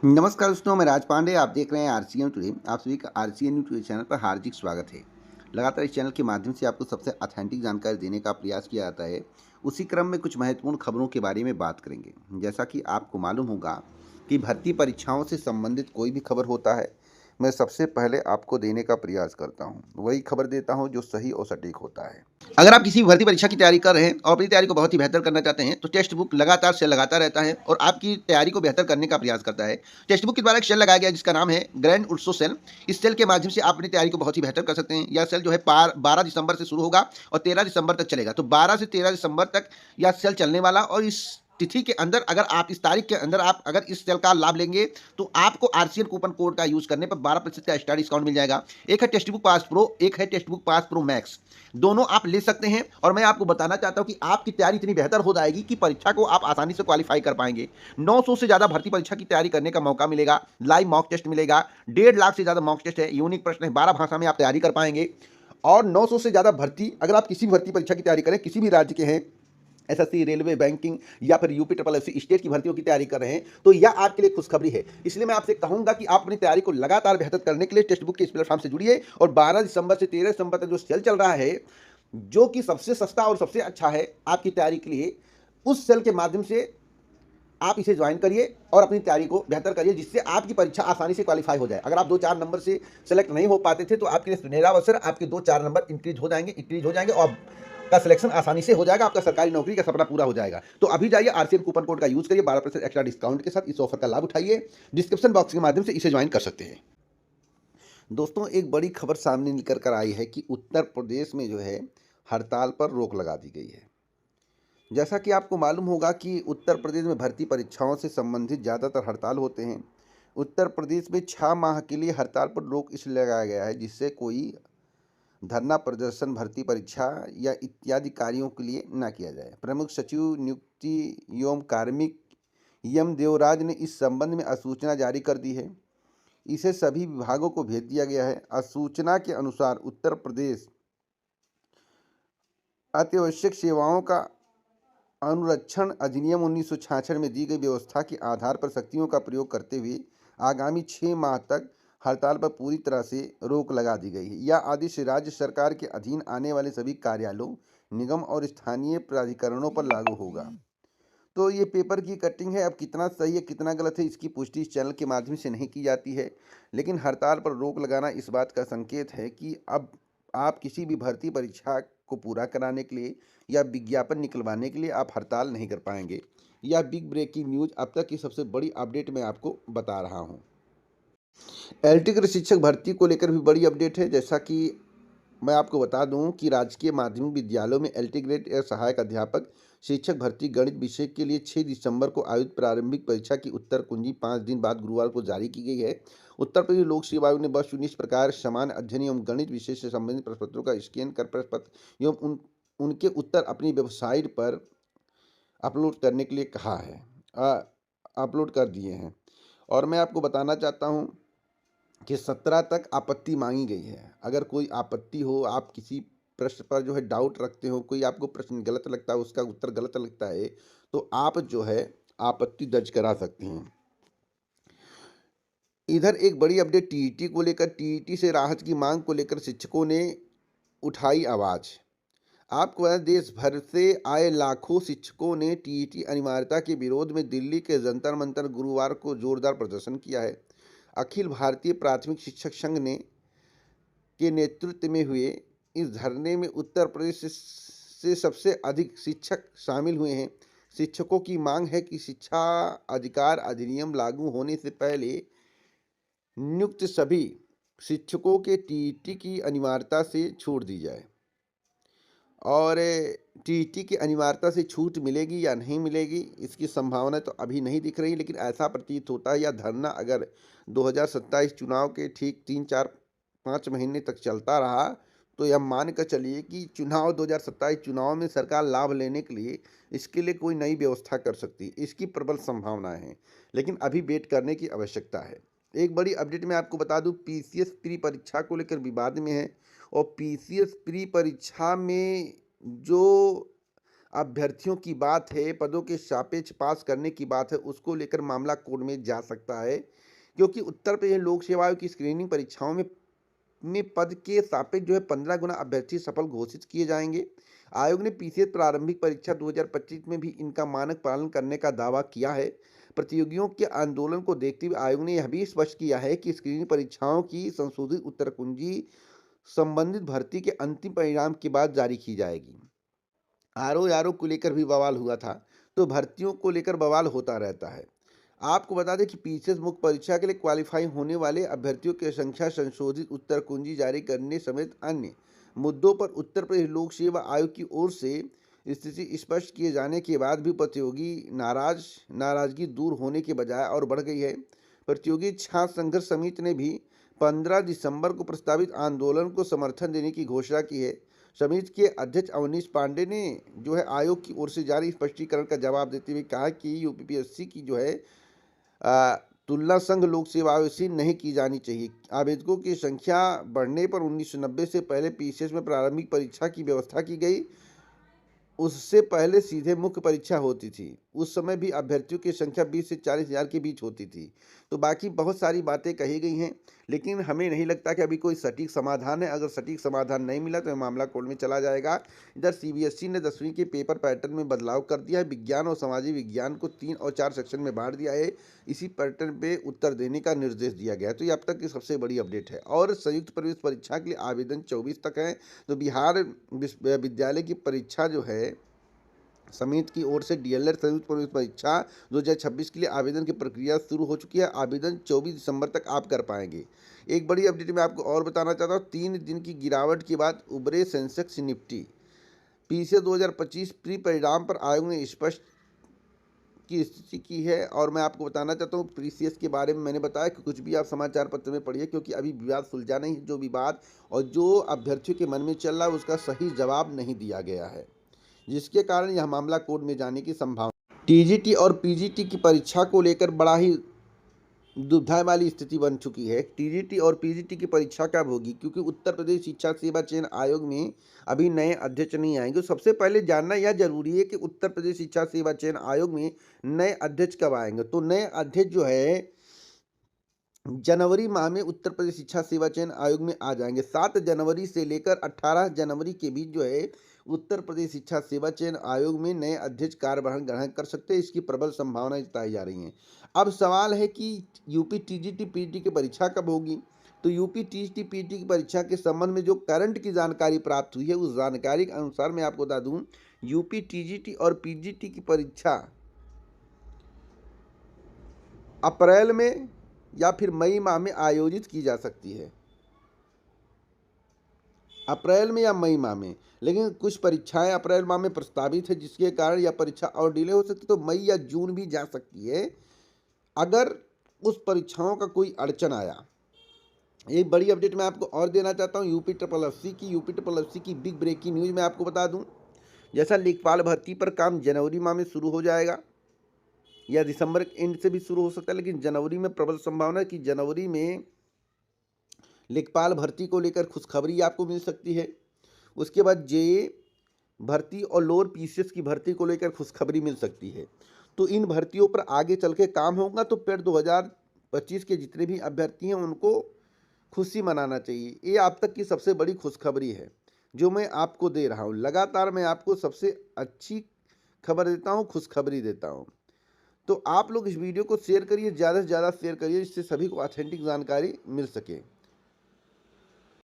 नमस्कार दोस्तों, मैं राज पांडे। आप देख रहे हैं आरसीएन टुडे। आप सभी का आरसीएन न्यूज़ टुडे चैनल पर हार्दिक स्वागत है। लगातार इस चैनल के माध्यम से आपको सबसे ऑथेंटिक जानकारी देने का प्रयास किया जाता है। उसी क्रम में कुछ महत्वपूर्ण खबरों के बारे में बात करेंगे। जैसा कि आपको मालूम होगा कि भर्ती परीक्षाओं से संबंधित कोई भी खबर होता है, मैं सबसे पहले आपको देने का प्रयास करता हूँ। वही खबर देता हूँ जो सही और सटीक होता है। अगर आप किसी भी भर्ती परीक्षा की तैयारी कर रहे हैं और अपनी तैयारी को बहुत ही बेहतर करना चाहते हैं, तो टेक्स्ट बुक लगातार सेल लगाता रहता है और आपकी तैयारी को बेहतर करने का प्रयास करता है। टेक्स्ट बुक के द्वारा एक सेल लगाया गया है जिसका नाम है ग्रैंड उत्सव सेल। इस सेल के माध्यम से आप अपनी तैयारी को बहुत ही बेहतर कर सकते हैं। यह सेल जो है 12 दिसंबर से शुरू होगा और 13 दिसंबर तक चलेगा। तो 12 से 13 दिसंबर तक यह सेल चलने वाला, और इस तिथि के अंदर अगर आप इस तारीख के अंदर आप अगर इस सेल का लाभ लेंगे तो आपको आरसीएन कूपन कोड का यूज करने पर 12% का एक्स्ट्रा डिस्काउंट मिल जाएगा। एक है टेक्स्ट बुक पास प्रो, एक है text book pass pro max. दोनों आप ले सकते हैं और मैं आपको बताना चाहता हूं कि आपकी तैयारी इतनी बेहतर हो जाएगी कि परीक्षा को आप आसानी से क्वालिफाई कर पाएंगे। 900 से ज्यादा भर्ती परीक्षा की तैयारी करने का मौका मिलेगा। लाइव मॉक टेस्ट मिलेगा। 1.5 लाख से ज्यादा मॉक टेस्ट है। यूनिक प्रश्न है। 12 भाषा में आप तैयारी कर पाएंगे। और 900 से ज्यादा भर्ती, अगर आप किसी भी भर्ती परीक्षा की तैयारी करें, किसी भी राज्य के हैं, एसएससी, रेलवे, बैंकिंग या फिर यूपी ट्रिपल एससी स्टेट की भर्तियों की तैयारी कर रहे हैं, तो यह आपके लिए खुशखबरी है। इसलिए मैं आपसे कहूंगा कि आप अपनी तैयारी को लगातार बेहतर करने के लिए टेक्स्ट बुक के इस प्लेटफॉर्म से जुड़िए और 12 दिसंबर से 13 दिसंबर तक जो सेल चल रहा है, जो कि सबसे सस्ता और सबसे अच्छा है आपकी तैयारी के लिए, उस सेल के माध्यम से आप इसे ज्वाइन करिए और अपनी तैयारी को बेहतर करिए, जिससे आपकी परीक्षा आसानी से क्वालिफाई हो जाए। अगर आप 2-4 नंबर से सेलेक्ट नहीं हो पाते थे तो आपके लिए सुनहरा अवसर, आपके 2-4 नंबर इंक्रीज हो जाएंगे और का सिलेक्शन आसानी से हो जाएगा। आपका सरकारी नौकरी का सपना पूरा हो जाएगा। तो अभी जाइए आरसीएन कूपन कोड का यूज करिए, 12% एक्स्ट्रा डिस्काउंट के साथ इस ऑफर का लाभ उठाइए। डिस्क्रिप्शन बॉक्स के माध्यम से इसे ज्वाइन कर सकते हैं। दोस्तों, एक बड़ी खबर सामने निकल कर आई है कि उत्तर प्रदेश में जो है हड़ताल पर रोक लगा दी गई है। जैसा कि आपको मालूम होगा कि उत्तर प्रदेश में भर्ती परीक्षाओं से संबंधित ज़्यादातर हड़ताल होते हैं। उत्तर प्रदेश में 6 माह के लिए हड़ताल पर रोक इसलिए लगाया गया है जिससे कोई धरना प्रदर्शन भर्ती परीक्षा या इत्यादि कार्यों के लिए न किया जाए। प्रमुख सचिव नियुक्ति एवं कार्मिक यम देवराज ने इस संबंध में अधिसूचना जारी कर दी है। इसे सभी विभागों को भेज दिया गया है। अधिसूचना के अनुसार उत्तर प्रदेश अत्यावश्यक सेवाओं का अनुरक्षण अधिनियम 1966 में दी गई व्यवस्था के आधार पर शक्तियों का प्रयोग करते हुए आगामी 6 माह तक हड़ताल पर पूरी तरह से रोक लगा दी गई है। यह आदेश राज्य सरकार के अधीन आने वाले सभी कार्यालयों, निगम और स्थानीय प्राधिकरणों पर लागू होगा। तो ये पेपर की कटिंग है। अब कितना सही है कितना गलत है इसकी पुष्टि इस चैनल के माध्यम से नहीं की जाती है, लेकिन हड़ताल पर रोक लगाना इस बात का संकेत है कि अब आप किसी भी भर्ती परीक्षा को पूरा कराने के लिए या विज्ञापन निकलवाने के लिए आप हड़ताल नहीं कर पाएंगे। यह बिग ब्रेकिंग न्यूज़ अब तक की सबसे बड़ी अपडेट मैं आपको बता रहा हूँ। एलटी के शिक्षक भर्ती को लेकर भी बड़ी अपडेट है। जैसा कि मैं आपको बता दूं कि राजकीय माध्यमिक विद्यालयों में एलटी ग्रेड या सहायक अध्यापक शिक्षक भर्ती गणित विषय के लिए 6 दिसंबर को आयोजित प्रारंभिक परीक्षा की उत्तर कुंजी 5 दिन बाद गुरुवार को जारी की गई है। उत्तर प्रदेश लोक सेवा आयोग ने वर्ष 19 प्रकार समान अध्ययन एवं गणित विषय से संबंधित प्रश्न पत्रों का स्कैन कर प्रश्न पत्र एवं उनके उत्तर अपनी वेबसाइट पर अपलोड करने के लिए कहा है, अपलोड कर दिए हैं। और मैं आपको बताना चाहता हूँ कि 17 तक आपत्ति मांगी गई है। अगर कोई आपत्ति हो, आप किसी प्रश्न पर जो है डाउट रखते हो, कोई आपको प्रश्न गलत लगता है, उसका उत्तर गलत लगता है, तो आप जो है आपत्ति दर्ज करा सकते हैं। इधर एक बड़ी अपडेट टीईटी को लेकर, टीईटी से राहत की मांग को लेकर शिक्षकों ने उठाई आवाज़। आपको बता दें, देश भर से आए लाखों शिक्षकों ने टीईटी अनिवार्यता के विरोध में दिल्ली के जंतर मंतर गुरुवार को जोरदार प्रदर्शन किया है। अखिल भारतीय प्राथमिक शिक्षक संघ ने के नेतृत्व में हुए इस धरने में उत्तर प्रदेश से सबसे अधिक शिक्षक शामिल हुए हैं। शिक्षकों की मांग है कि शिक्षा अधिकार अधिनियम लागू होने से पहले नियुक्त सभी शिक्षकों के टीईटी की अनिवार्यता से छूट दी जाए। और टीईटी की अनिवार्यता से छूट मिलेगी या नहीं मिलेगी इसकी संभावना तो अभी नहीं दिख रही, लेकिन ऐसा प्रतीत होता है यह धरना अगर 2027 चुनाव के ठीक 3-4-5 महीने तक चलता रहा तो यह मान कर चलिए कि 2027 चुनाव में सरकार लाभ लेने के लिए इसके लिए कोई नई व्यवस्था कर सकती है। इसकी प्रबल संभावनाएं हैं, लेकिन अभी वेट करने की आवश्यकता है। एक बड़ी अपडेट मैं आपको बता दूं, पीसीएस प्री परीक्षा को लेकर विवाद में है। और पीसीएस प्री परीक्षा में जो अभ्यर्थियों की बात है, पदों के सापेक्ष पास करने की बात है, उसको लेकर मामला कोर्ट में जा सकता है, क्योंकि उत्तर प्रदेश लोक सेवा आयोग की स्क्रीनिंग परीक्षाओं में पद के सापेक्ष जो है 15 गुना अभ्यर्थी सफल घोषित किए जाएंगे। आयोग ने पीसीएस प्रारंभिक परीक्षा 2025 में भी इनका मानक पालन करने का दावा किया है। प्रतियोगियों के आंदोलन को देखते हुए आयोग ने यह भी स्पष्ट किया है कि स्क्रीनिंग परीक्षाओं की संशोधित उत्तर कुंजी संबंधित भर्ती के अंतिम परिणाम के बाद जारी की जाएगी। आरओ को लेकर भी बवाल हुआ था, तो भर्तियों को लेकर बवाल होता रहता है। आपको बता दें कि पीसीएस मुख्य परीक्षा के लिए क्वालिफाई होने वाले अभ्यर्थियों की संख्या संशोधित उत्तर कुंजी जारी करने समेत अन्य मुद्दों पर उत्तर प्रदेश लोक सेवा आयोग की ओर से स्थिति स्पष्ट किए जाने के बाद भी प्रतियोगी नाराजगी दूर होने के बजाय और बढ़ गई है। प्रतियोगी छात्र संघर्ष समिति ने भी 15 दिसंबर को प्रस्तावित आंदोलन को समर्थन देने की घोषणा की है। समिति के अध्यक्ष अवनीश पांडे ने जो है आयोग की ओर से जारी स्पष्टीकरण का जवाब देते हुए कहा कि यूपीपीएससी की जो है तुलना संघ लोक सेवा आयोग से नहीं की जानी चाहिए। आवेदकों की संख्या बढ़ने पर 1990 से पहले पीसीएस में प्रारंभिक परीक्षा की व्यवस्था की गई। उससे पहले सीधे मुख्य परीक्षा होती थी। उस समय भी अभ्यर्थियों की संख्या 20 से 40 हज़ार के बीच होती थी। तो बाकी बहुत सारी बातें कही गई हैं, लेकिन हमें नहीं लगता कि अभी कोई सटीक समाधान है। अगर सटीक समाधान नहीं मिला तो यह मामला कोर्ट में चला जाएगा। इधर सीबीएसई ने 10वीं के पेपर पैटर्न में बदलाव कर दिया है। विज्ञान और सामाजिक विज्ञान को 3 और 4 सेक्शन में बांट दिया है। इसी पैटर्न पे उत्तर देने का निर्देश दिया गया है। तो ये अब तक की सबसे बड़ी अपडेट है। और संयुक्त प्रवेश परीक्षा के लिए आवेदन 24 तक है। तो बिहार विश्वविद्यालय की परीक्षा जो है समिति की ओर से डीएलएड संयुक्त प्रवेश परीक्षा 2026 के लिए आवेदन की प्रक्रिया शुरू हो चुकी है। आवेदन 24 दिसंबर तक आप कर पाएंगे। एक बड़ी अपडेट मैं आपको और बताना चाहता हूँ। 3 दिन की गिरावट के बाद उभरे सेंसेक्स निफ्टी। पीसीएस 2025 प्री परिणाम पर आयोग ने स्पष्ट की स्थिति की है। और मैं आपको बताना चाहता हूँ पीसीएस के बारे में मैंने बताया कि कुछ भी आप समाचार पत्र में पढ़िए, क्योंकि अभी विवाद सुलझा नहीं। जो विवाद और जो अभ्यर्थियों के मन में चल रहा है उसका सही जवाब नहीं दिया गया है, जिसके कारण यह मामला कोर्ट में जाने की संभावना। टीजीटी और पीजीटी की परीक्षा को लेकर बड़ा ही दुविधा वाली स्थिति बन चुकी है। टीजीटी और पीजीटी की परीक्षा कब होगी, क्योंकि उत्तर प्रदेश शिक्षा सेवा चयन आयोग में अभी नए अध्यक्ष नहीं आएंगे। सबसे पहले जानना यह जरूरी है कि उत्तर प्रदेश शिक्षा सेवा चयन आयोग में नए अध्यक्ष कब आएंगे। तो नए अध्यक्ष जो है जनवरी माह में उत्तर प्रदेश शिक्षा सेवा चयन आयोग में आ जाएंगे। 7 जनवरी से लेकर 18 जनवरी के बीच जो है उत्तर प्रदेश शिक्षा सेवा चयन आयोग में नए अध्यक्ष कार्यभार ग्रहण कर सकते हैं। इसकी प्रबल संभावनाएं जताई जा रही हैं। अब सवाल है कि यूपी टीजीटी पीटी की परीक्षा कब होगी। तो यूपी टीजीटी पीटी की परीक्षा के संबंध में जो करंट की जानकारी प्राप्त हुई है, उस जानकारी के अनुसार मैं आपको बता दूं, यूपी टीजीटी और पीजीटी की परीक्षा अप्रैल में या फिर मई माह में आयोजित की जा सकती है। अप्रैल में या मई माह में। लेकिन कुछ परीक्षाएं अप्रैल माह में प्रस्तावित है, जिसके कारण यह परीक्षा और डिले हो सकती है। तो मई या जून भी जा सकती है अगर उस परीक्षाओं का कोई अड़चन आया। एक बड़ी अपडेट मैं आपको और देना चाहता हूं यूपी ट्रिपल एससी की बिग ब्रेकिंग न्यूज़ मैं आपको बता दूं। जैसा लेखपाल भर्ती पर काम जनवरी माह में शुरू हो जाएगा या दिसंबर के एंड से भी शुरू हो सकता है, लेकिन जनवरी में प्रबल संभावना है कि जनवरी में लेखपाल भर्ती को लेकर खुशखबरी आपको मिल सकती है। उसके बाद जेए भर्ती और लोअर पीसीएस की भर्ती को लेकर खुशखबरी मिल सकती है। तो इन भर्तियों पर आगे चल के काम होगा। तो पेड 2025 के जितने भी अभ्यर्थी हैं उनको खुशी मनाना चाहिए। ये आप तक की सबसे बड़ी खुशखबरी है जो मैं आपको दे रहा हूँ। लगातार मैं आपको सबसे अच्छी खबर देता हूँ, खुशखबरी देता हूँ। तो आप लोग इस वीडियो को शेयर करिए, ज़्यादा से ज़्यादा शेयर करिए, जिससे सभी को ऑथेंटिक जानकारी मिल सके।